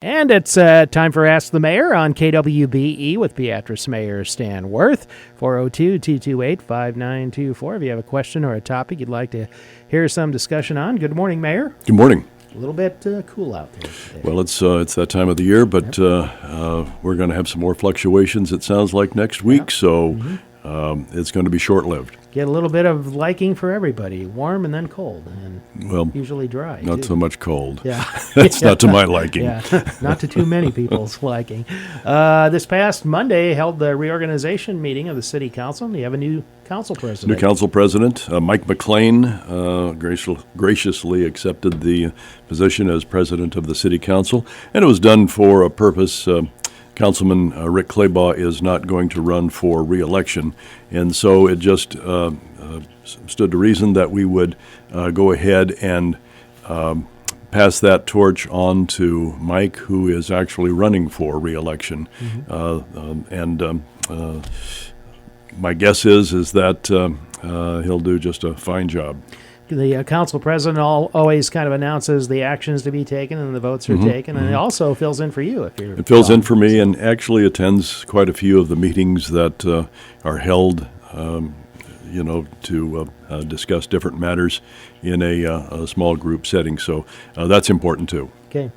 And it's time for Ask the Mayor on KWBE with Beatrice Mayor Stan Wirth, 402-228-5924. If you have a question or a topic you'd like to hear some discussion on. Good morning, Mayor. Good morning. A little bit cool out there today. Well, it's that time of the year, but we're going to have some more fluctuations, it sounds like, next week, so it's going to be short-lived. Get a little bit of liking for everybody, warm and then cold, and usually dry. Not so much cold. Yeah. That's not to my liking. Yeah, not to too many people's liking. This past Monday held the reorganization meeting of the City Council. You have a new council president. New council president, Mike McLean, graciously accepted the position as president of the City Council, and it was done for a purpose. Councilman Rick Claybaugh is not going to run for re-election, and so it just stood to reason that we would go ahead and pass that torch on to Mike, who is actually running for re-election. My guess is that he'll do just a fine job. The council president always kind of announces the actions to be taken and the votes are taken, and it also fills in for you. It fills in for me and actually attends quite a few of the meetings that are held, to discuss different matters in a small group setting. So that's important too. Okay.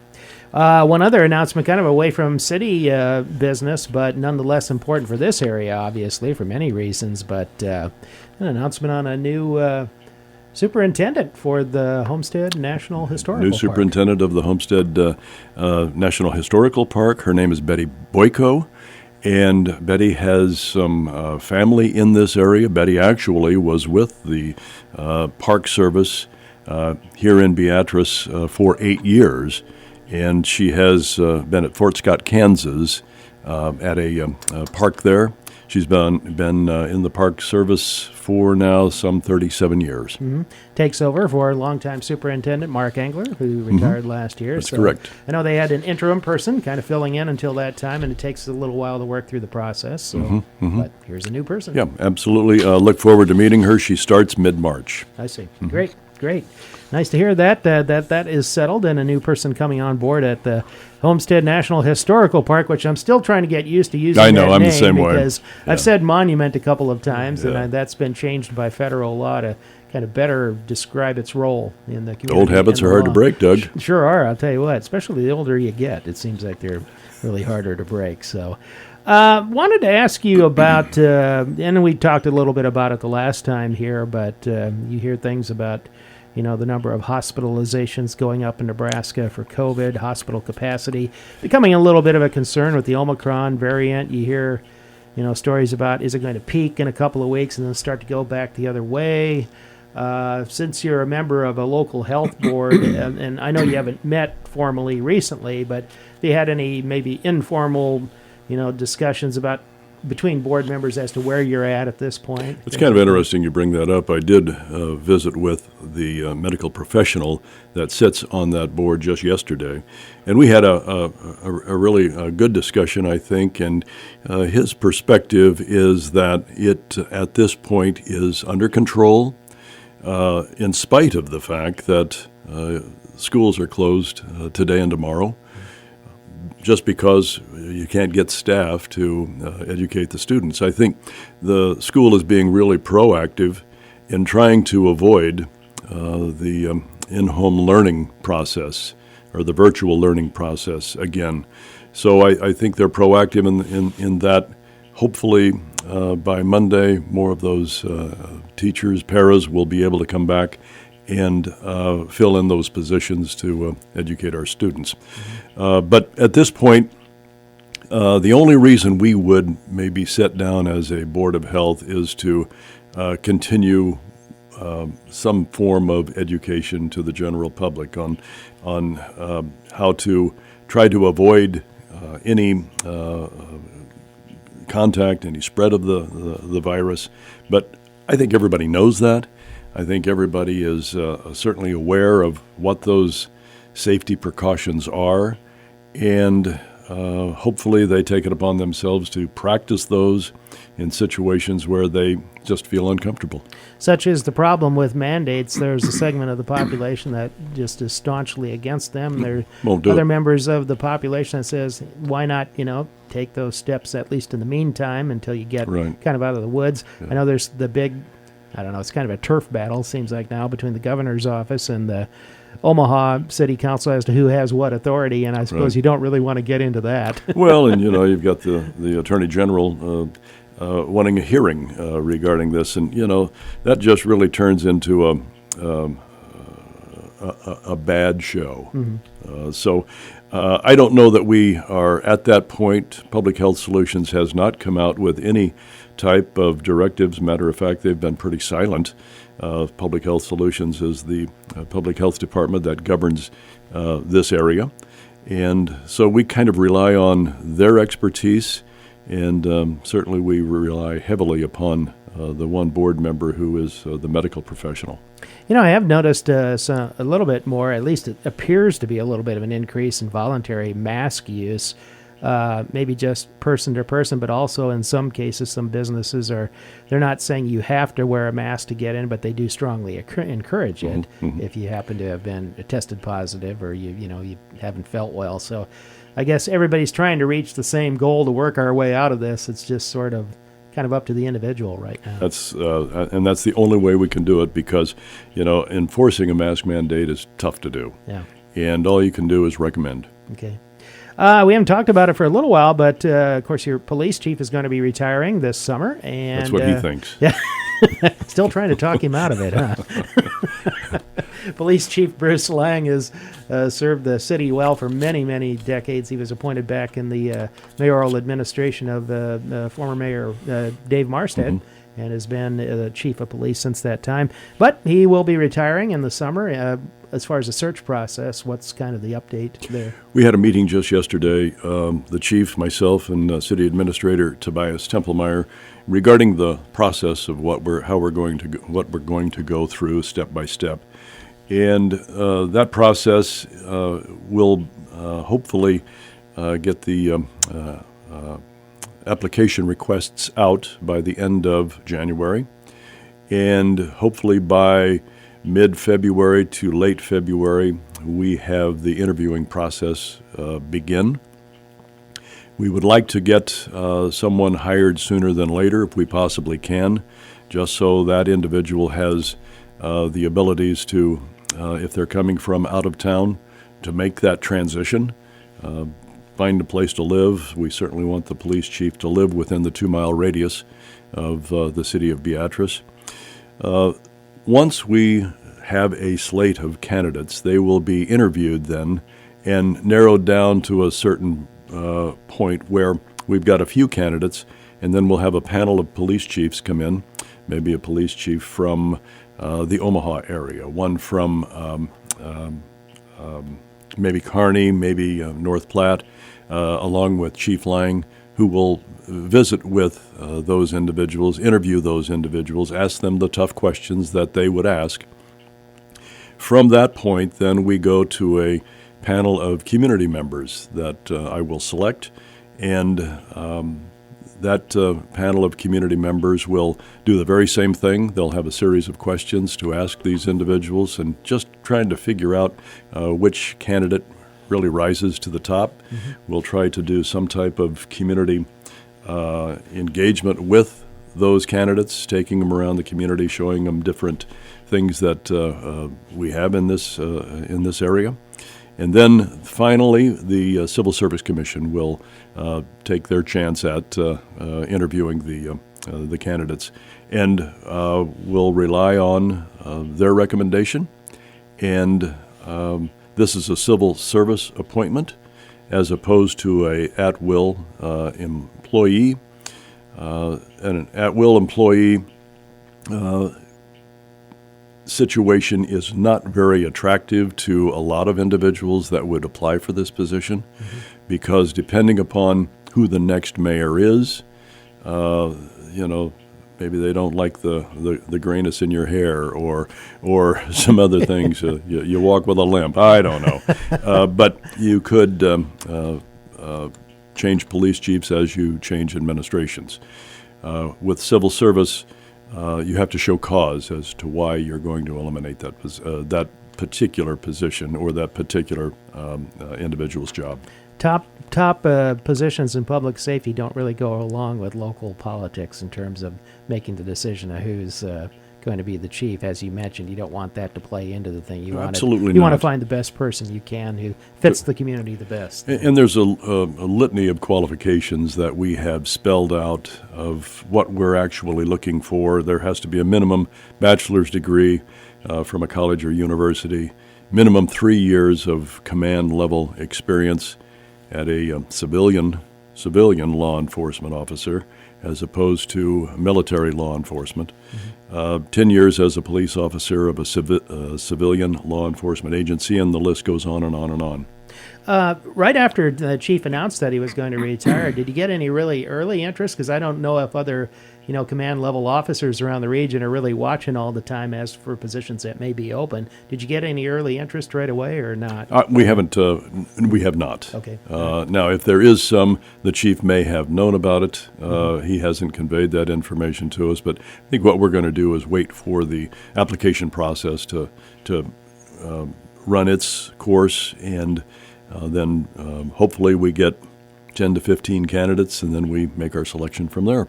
One other announcement, kind of away from city business, but nonetheless important for this area, obviously, for many reasons, but an announcement on a new superintendent for the Homestead National Historical Park. New superintendent of the Homestead National Historical Park. Her name is Betty Boyko, and Betty has some family in this area. Betty actually was with the Park Service here in Beatrice for 8 years, and she has been at Fort Scott, Kansas, at a park there. She's been in the Park Service for now some 37 years. Takes over for longtime superintendent Mark Engler, who retired last year. That's correct. I know they had an interim person kind of filling in until that time, and it takes a little while to work through the process. So, but here's a new person. Yeah, absolutely. Look forward to meeting her. She starts mid-March. I see. Great. Nice to hear that that is settled, and a new person coming on board at the Homestead National Historical Park, which I'm still trying to get used to using. I know, that I'm name the same way. Because I've said monument a couple of times, and that's been changed by federal law to kind of better describe its role in the community. Old habits are hard to break, Doug. Sure are, I'll tell you what. Especially the older you get, it seems like they're really harder to break. So, wanted to ask you about, and we talked a little bit about it the last time here, but you hear things about the number of hospitalizations going up in Nebraska for COVID, hospital capacity, becoming a little bit of a concern with the Omicron variant. You hear, stories about, is it going to peak in a couple of weeks and then start to go back the other way? Since you're a member of a local health board, and I know you haven't met formally recently, but have you had any maybe informal, discussions between board members as to where you're at this point? It's kind of interesting you bring that up. I did visit with the medical professional that sits on that board just yesterday, and we had a really good discussion, I think, and his perspective is that it, at this point, is under control, in spite of the fact that schools are closed today and tomorrow, just because you can't get staff to educate the students. I think the school is being really proactive in trying to avoid the in-home learning process or the virtual learning process again. So I think they're proactive in that. Hopefully by Monday, more of those teachers, paras, will be able to come back and fill in those positions to educate our students. But at this point, the only reason we would maybe sit down as a Board of Health is to continue some form of education to the general public on how to try to avoid any contact, any spread of the virus. But I think everybody knows that. I think everybody is certainly aware of what those safety precautions are, and hopefully they take it upon themselves to practice those in situations where they just feel uncomfortable. Such is the problem with mandates. There's a segment of the population that just is staunchly against them. There Won't are do other it. members of the population that says, why not, take those steps at least in the meantime until you get Right. kind of out of the woods. I know there's the big, I don't know, it's kind of a turf battle, seems like now, between the governor's office and the Omaha City Council as to who has what authority, and I suppose Right. you don't really want to get into that. Well, and you've got the Attorney General wanting a hearing regarding this, and that just really turns into a bad show. So I don't know that we are at that point. Public Health Solutions has not come out with any type of directives. Matter of fact, they've been pretty silent. Public Health Solutions is the public health department that governs this area. And so we kind of rely on their expertise, and certainly we rely heavily upon the one board member who is the medical professional. I have noticed a little bit more, at least it appears to be a little bit of an increase in voluntary mask use, maybe just person to person, but also in some cases, some businesses they're not saying you have to wear a mask to get in, but they do strongly encourage it if you happen to have been tested positive or you haven't felt well. So I guess everybody's trying to reach the same goal to work our way out of this. It's just sort of kind of up to the individual right now. That's the only way we can do it, because enforcing a mask mandate is tough to do. Yeah. And all you can do is recommend. Okay. We haven't talked about it for a little while, but of course your police chief is going to be retiring this summer, and That's what he thinks. Yeah. Still trying to talk him out of it, huh? Police Chief Bruce Lang has served the city well for many, many decades. He was appointed back in the mayoral administration of former Mayor Dave Marstead, and has been the chief of police since that time. But he will be retiring in the summer. As far as the search process, what's kind of the update there? We had a meeting just yesterday, the chief, myself, and City Administrator Tobias Templemeyer, regarding the process of what we're going to go through step by step, and that process will hopefully get the application requests out by the end of January, and hopefully by mid-February to late February, we have the interviewing process begin. We would like to get someone hired sooner than later if we possibly can, just so that individual has the abilities to, if they're coming from out of town, to make that transition, find a place to live. We certainly want the police chief to live within the 2-mile radius of the city of Beatrice. Once we have a slate of candidates, they will be interviewed then and narrowed down to a certain point where we've got a few candidates, and then we'll have a panel of police chiefs come in, maybe a police chief from the Omaha area, one from maybe Kearney, maybe North Platte, along with Chief Lang, who will visit with those individuals, interview those individuals, ask them the tough questions that they would ask. From that point, then we go to a panel of community members that I will select, and that panel of community members will do the very same thing. They'll have a series of questions to ask these individuals, and just trying to figure out which candidate really rises to the top. We'll try to do some type of community engagement with those candidates, taking them around the community, showing them different things that we have in this area. And then finally, the Civil Service Commission will take their chance at interviewing the candidates, and will rely on their recommendation. And this is a civil service appointment as opposed to a at-will employee. An at-will employee situation is not very attractive to a lot of individuals that would apply for this position, because depending upon who the next mayor is, maybe they don't like the grayness in your hair or some other things. You walk with a limp. I don't know. But you could change police chiefs as you change administrations. With civil service, you have to show cause as to why you're going to eliminate that particular position or that particular individual's job. Top positions in public safety don't really go along with local politics in terms of making the decision of who's going to be the chief. As you mentioned, you don't want that to play into the thing. You want to find the best person you can who fits the community the best. And there's a litany of qualifications that we have spelled out of what we're actually looking for. There has to be a minimum bachelor's degree from a college or university, minimum 3 years of command level experience at a civilian law enforcement officer as opposed to military law enforcement. 10 years as a police officer of a civilian law enforcement agency, and the list goes on and on and on. Right after the chief announced that he was going to retire, did you get any really early interest? Because I don't know if other, command level officers around the region are really watching all the time as for positions that may be open. Did you get any early interest right away or not? We haven't. We have not. Okay. Now, if there is some, the chief may have known about it. He hasn't conveyed that information to us, but I think what we're going to do is wait for the application process to run its course, and then hopefully we get 10 to 15 candidates, and then we make our selection from there.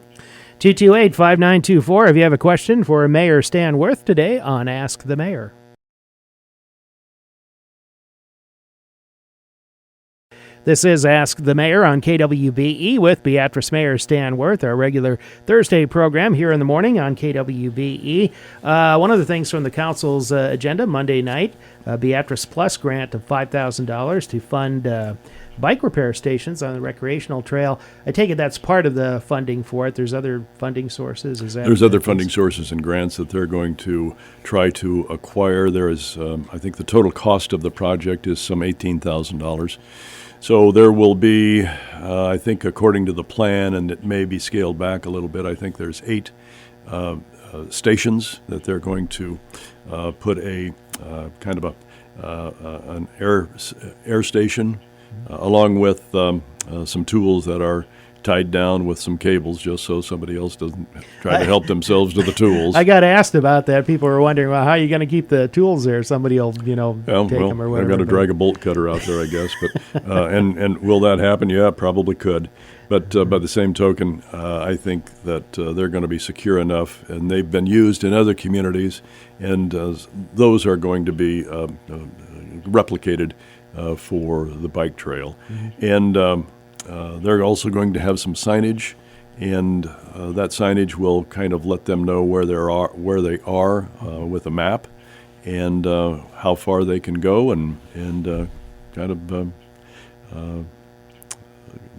228-5924 if you have a question for Mayor Stan Wirth today on Ask the Mayor. This is Ask the Mayor on KWBE with Beatrice Mayor Stan Wirth, our regular Thursday program here in the morning on KWBE. One of the things from the council's agenda Monday night, Beatrice Plus grant of $5,000 to fund bike repair stations on the recreational trail. I take it that's part of the funding for it. There's other funding sources? There's other funding sources and grants that they're going to try to acquire. There is, I think the total cost of the project is some $18,000. So there will be, I think according to the plan, and it may be scaled back a little bit, I think there's 8 stations that they're going to put a kind of an air station along with some tools that are tied down with some cables just so somebody else doesn't try to help themselves to the tools. I got asked about that. People were wondering, well, how are you going to keep the tools there? Somebody will, take them or whatever. I've got to drag a bolt cutter out there, I guess. But and will that happen? Yeah, probably could. But by the same token, I think that they're going to be secure enough, and they've been used in other communities, and those are going to be replicated for the bike trail. And they're also going to have some signage, and that signage will kind of let them know where they are with a map, and how far they can go, and kind of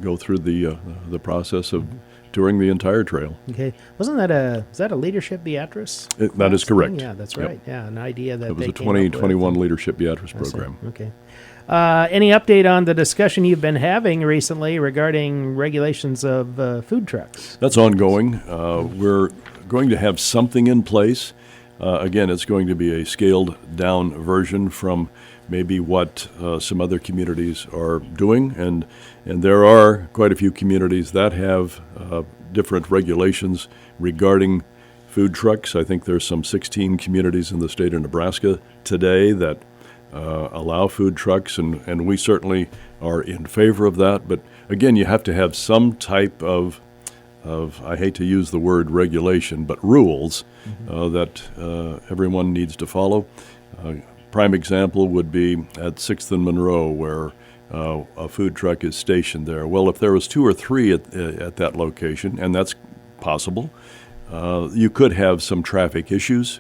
go through the process of touring the entire trail. Okay, wasn't that a leadership Beatrice? That is correct. Yeah, that's right. Yep. Yeah, an idea that it was a 2021 leadership Beatrice program. Okay. Any update on the discussion you've been having recently regarding regulations of food trucks? That's ongoing. We're going to have something in place. Again, it's going to be a scaled-down version from maybe what some other communities are doing, and there are quite a few communities that have different regulations regarding food trucks. I think there's some 16 communities in the state of Nebraska today that allow food trucks, and we certainly are in favor of that. But again, you have to have some type of I hate to use the word regulation, but rules that everyone needs to follow. Prime example would be at 6th and Monroe, where a food truck is stationed there. Well, if there was 2 or 3 at that location, and that's possible, you could have some traffic issues.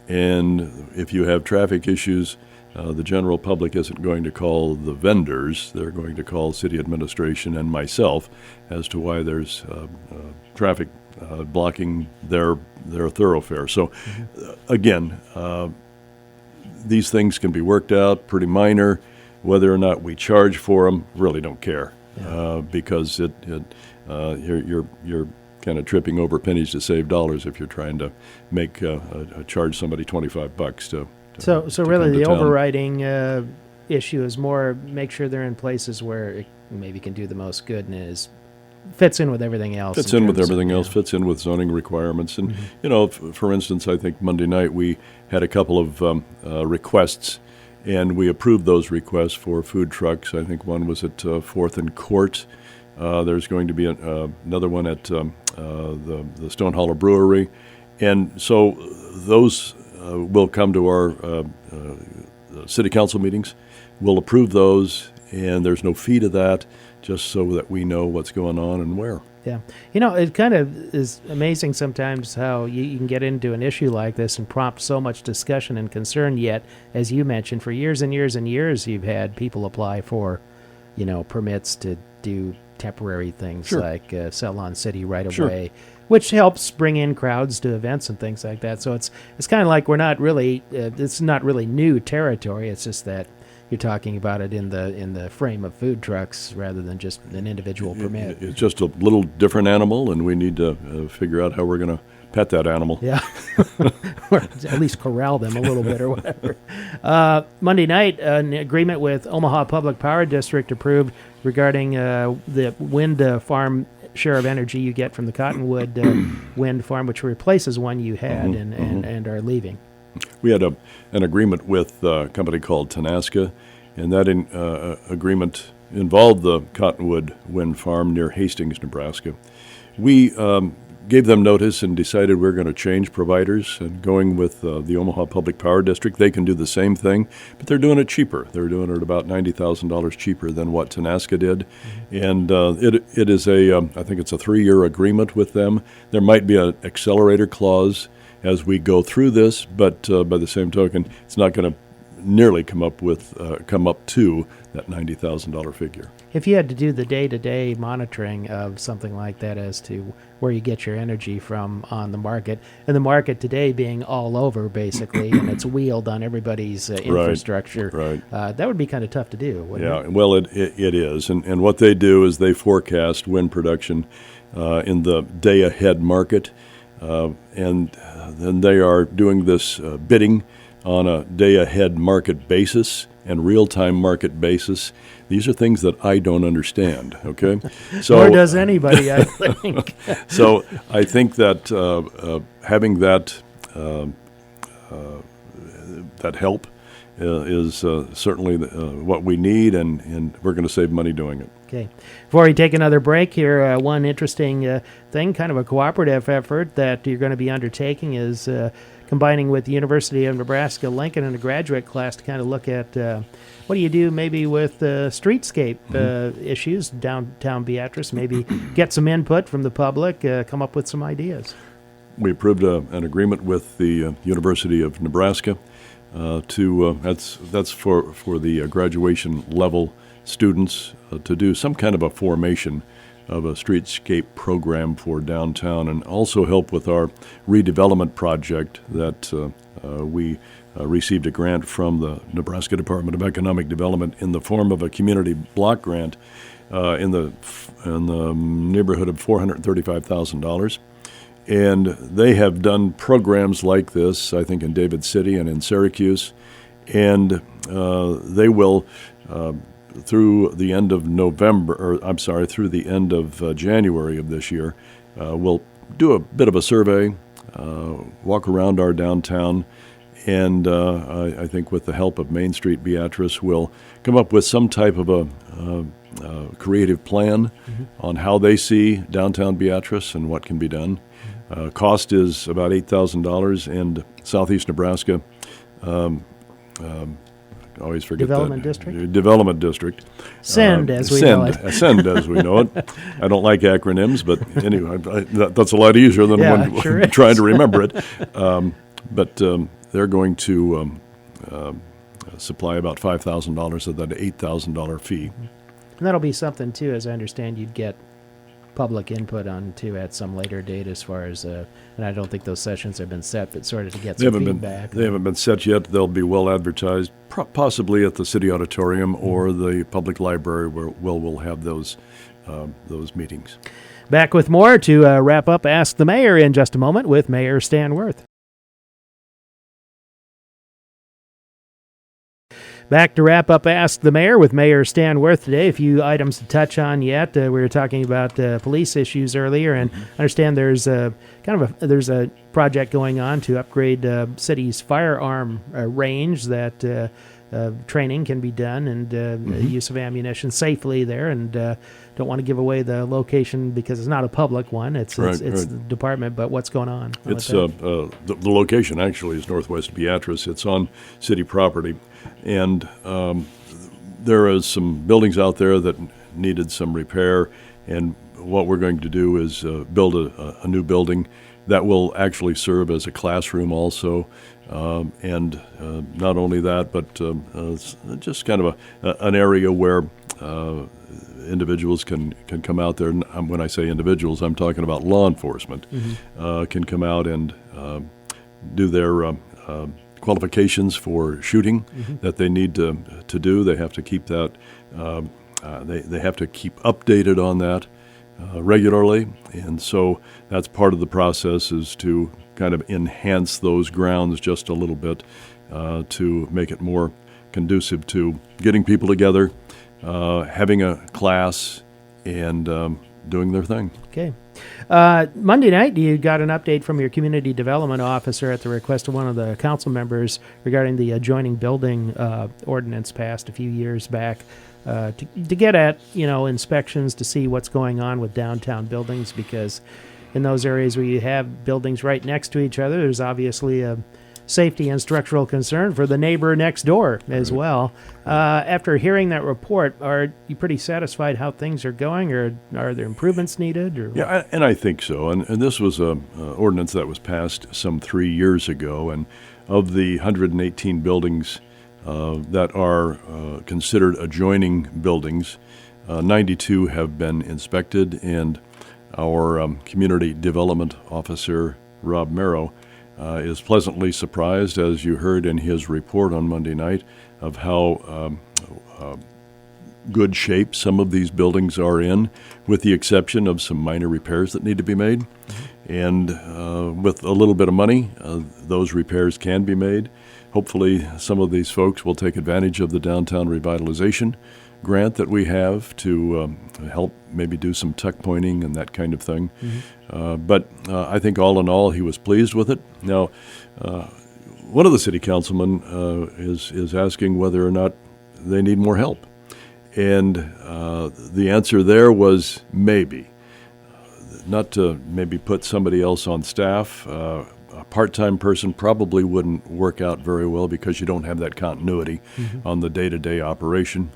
And if you have traffic issues, the general public isn't going to call the vendors. They're going to call city administration and myself as to why there's traffic blocking their thoroughfare. So, again, these things can be worked out, pretty minor. Whether or not we charge for them, really don't care, because you're kind of tripping over pennies to save dollars if you're trying to make charge somebody $25 to. So really, the overriding issue is more make sure they're in places where it maybe can do the most good and fits in with everything else. Fits in with everything else, fits in with zoning requirements. And, for instance, I think Monday night we had a couple of requests, and we approved those requests for food trucks. I think one was at 4th and Court. There's going to be another one at the Stone Hollow Brewery. And so those will come to our city council meetings. We'll approve those, and there's no fee to that, just so that we know what's going on and where. Yeah. It kind of is amazing sometimes how you can get into an issue like this and prompt so much discussion and concern, yet, as you mentioned, for years and years and years, you've had people apply for, permits to do temporary things like sell on city right away, which helps bring in crowds to events and things like that. So it's kind of like we're not really, it's not really new territory. It's just that you're talking about it in the frame of food trucks rather than just an individual permit. It's just a little different animal, and we need to figure out how we're going to pet that animal. Yeah, or at least corral them a little bit or whatever. Monday night, an agreement with Omaha Public Power District approved regarding the wind farm share of energy you get from the Cottonwood wind farm, which replaces one you had and are leaving. We had an agreement with a company called Tenaska, and that agreement involved the Cottonwood wind farm near Hastings, Nebraska. We gave them notice and decided we're going to change providers and going with the Omaha Public Power District. They can do the same thing, but they're doing it cheaper. They're doing it about $90,000 cheaper than what Tenaska did. And it is I think it's a 3-year agreement with them. There might be an accelerator clause as we go through this, but by the same token, it's not going to nearly come up to that $90,000 figure. If you had to do the day-to-day monitoring of something like that as to where you get your energy from on the market, and the market today being all over basically, and it's wheeled on everybody's infrastructure, that would be kind of tough to do, wouldn't it? Yeah, well, it is. And what they do is they forecast wind production in the day-ahead market, and then they are doing this bidding on a day-ahead market basis and real-time market basis. These are things that I don't understand, okay? So, nor does anybody, I think. So I think that having that help is certainly what we need, and we're going to save money doing it. Okay. Before we take another break here, one interesting thing, kind of a cooperative effort that you're going to be undertaking is combining with the University of Nebraska-Lincoln and a graduate class to kind of look at what do you do maybe with streetscape issues downtown Beatrice, maybe get some input from the public, come up with some ideas. We approved an agreement with the University of Nebraska that's for the graduation level students to do some kind of a formation of a streetscape program for downtown, and also help with our redevelopment project that we received a grant from the Nebraska Department of Economic Development in the form of a community block grant in the neighborhood of $435,000. And they have done programs like this, I think, in David City and in Syracuse, and they will through the end of through the end of January of this year, we'll do a bit of a survey, walk around our downtown, and I think with the help of Main Street Beatrice, we'll come up with some type of a creative plan on how they see downtown Beatrice and what can be done. Cost is about $8,000, and Southeast Nebraska always forget Development that. District? Development District. SEND, as we know it. SEND, as we know it. I don't like acronyms, but anyway, that's a lot easier than trying to remember it. But they're going to supply about $5,000 of that $8,000 fee. And that'll be something, too, as I understand, you'd get public input on, too, at some later date as far as, and I don't think those sessions have been set, but sort of to get some feedback. They haven't been set yet. They'll be well advertised, possibly at the city auditorium or the public library where we'll have those meetings. Back with more to wrap up Ask the Mayor in just a moment with Mayor Stan Wirth. Back to wrap up Ask the Mayor with Mayor Stan Wirth today. A few items to touch on yet. We were talking about police issues earlier, and I understand there's there's a project going on to upgrade city's firearm range that training can be done and use of ammunition safely there. And don't want to give away the location because it's not a public one. It's the department. But what's going on? It's the location actually is northwest Beatrice. It's on city property. And there is some buildings out there that needed some repair, and what we're going to do is build a new building that will actually serve as a classroom also, and not only that, but it's just kind of an area where individuals can come out there. And when I say individuals, I'm talking about law enforcement, can come out and do their qualifications for shooting that they need to do. They have to keep that. They have to keep updated on that regularly, and so that's part of the process is to kind of enhance those grounds just a little bit to make it more conducive to getting people together, having a class, and doing their thing. Okay. Monday night, you got an update from your community development officer at the request of one of the council members regarding the adjoining building ordinance passed a few years back to get at, inspections to see what's going on with downtown buildings, because in those areas where you have buildings right next to each other, there's obviously a safety and structural concern for the neighbor next door as well. After hearing that report, are you pretty satisfied how things are going, or are there improvements needed? Or yeah, and I think so. And this was an ordinance that was passed some 3 years ago, and of the 118 buildings that are considered adjoining buildings, 92 have been inspected, and our community development officer, Rob Merrow, is pleasantly surprised, as you heard in his report on Monday night, of how good shape some of these buildings are in, with the exception of some minor repairs that need to be made. And with a little bit of money, those repairs can be made. Hopefully some of these folks will take advantage of the downtown revitalization grant that we have to help maybe do some tuck pointing and that kind of thing. But I think all in all, he was pleased with it. Now, one of the city councilmen is asking whether or not they need more help. And the answer there was maybe. Not to maybe put somebody else on staff. A part-time person probably wouldn't work out very well because you don't have that continuity on the day-to-day operation.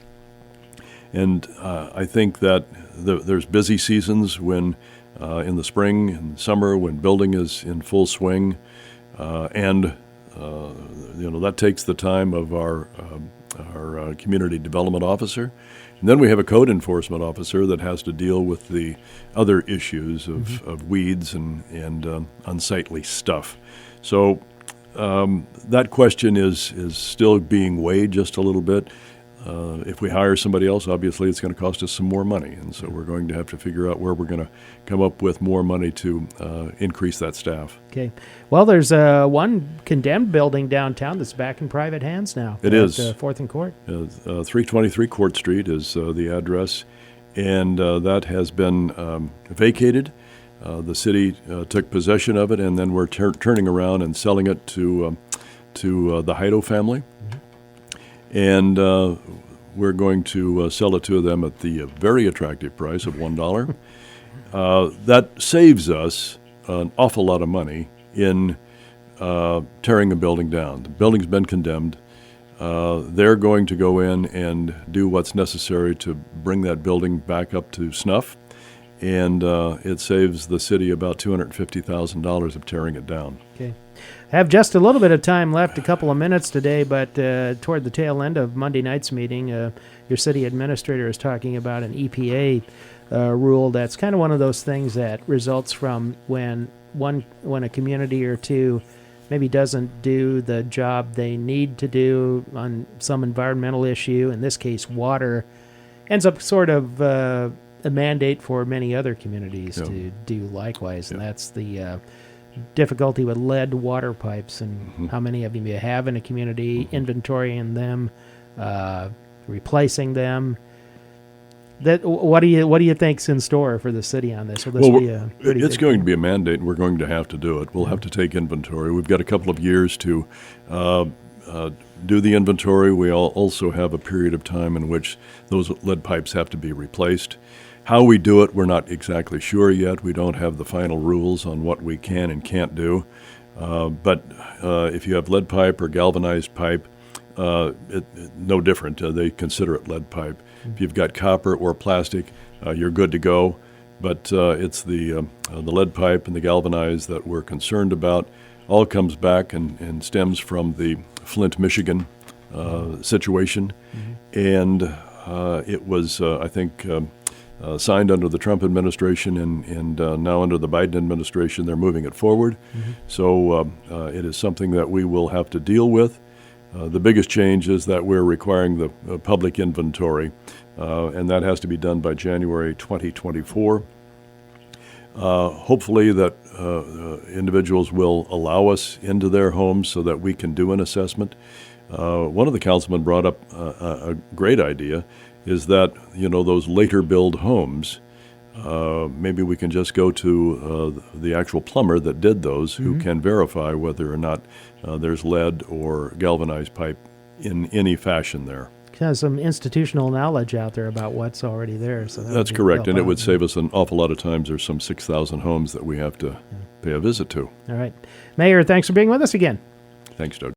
And I think that there's busy seasons when in the spring and summer when building is in full swing, and that takes the time of our community development officer. And then we have a code enforcement officer that has to deal with the other issues of weeds and unsightly stuff. So that question is still being weighed just a little bit. If we hire somebody else, obviously it's going to cost us some more money, and so we're going to have to figure out where we're going to come up with more money to increase that staff. Okay. Well, there's one condemned building downtown that's back in private hands now. It is. 4th and Court. 323 Court Street is the address, and that has been vacated. The city took possession of it, and then we're turning around and selling it to the Heido family. And we're going to sell it to them at the very attractive price of $1. That saves us an awful lot of money in tearing a building down. The building's been condemned. They're going to go in and do what's necessary to bring that building back up to snuff, and it saves the city about $250,000 of tearing it down. Okay. Have just a little bit of time left, a couple of minutes today, but toward the tail end of Monday night's meeting, your city administrator is talking about an EPA rule that's kind of one of those things that results from when a community or two maybe doesn't do the job they need to do on some environmental issue, in this case water, ends up sort of a mandate for many other communities to do likewise, and that's the difficulty with lead water pipes and how many of you have in a community, inventorying them, replacing them. What do you think's in store for the city on this? Will this Well, be a pretty it's big going deal? to be a mandate, and we're going to have to do it. We'll have to take inventory. We've got a couple of years to do the inventory. We also have a period of time in which those lead pipes have to be replaced. How we do it, we're not exactly sure yet. We don't have the final rules on what we can and can't do. But if you have lead pipe or galvanized pipe, no different. They consider it lead pipe. If you've got copper or plastic, you're good to go. But it's the lead pipe and the galvanized that we're concerned about. All comes back and stems from the Flint, Michigan situation. And it was, I think, signed under the Trump administration, and now under the Biden administration, they're moving it forward. So it is something that we will have to deal with. The biggest change is that we're requiring the public inventory, and that has to be done by January 2024. Hopefully that individuals will allow us into their homes so that we can do an assessment. One of the councilmen brought up a great idea, is that, those later build homes, maybe we can just go to the actual plumber that did those, who can verify whether or not there's lead or galvanized pipe in any fashion there. Has some institutional knowledge out there about what's already there. So That's correct, and it would save us an awful lot of times. There's some 6,000 homes that we have to pay a visit to. All right. Mayor, thanks for being with us again. Thanks, Doug.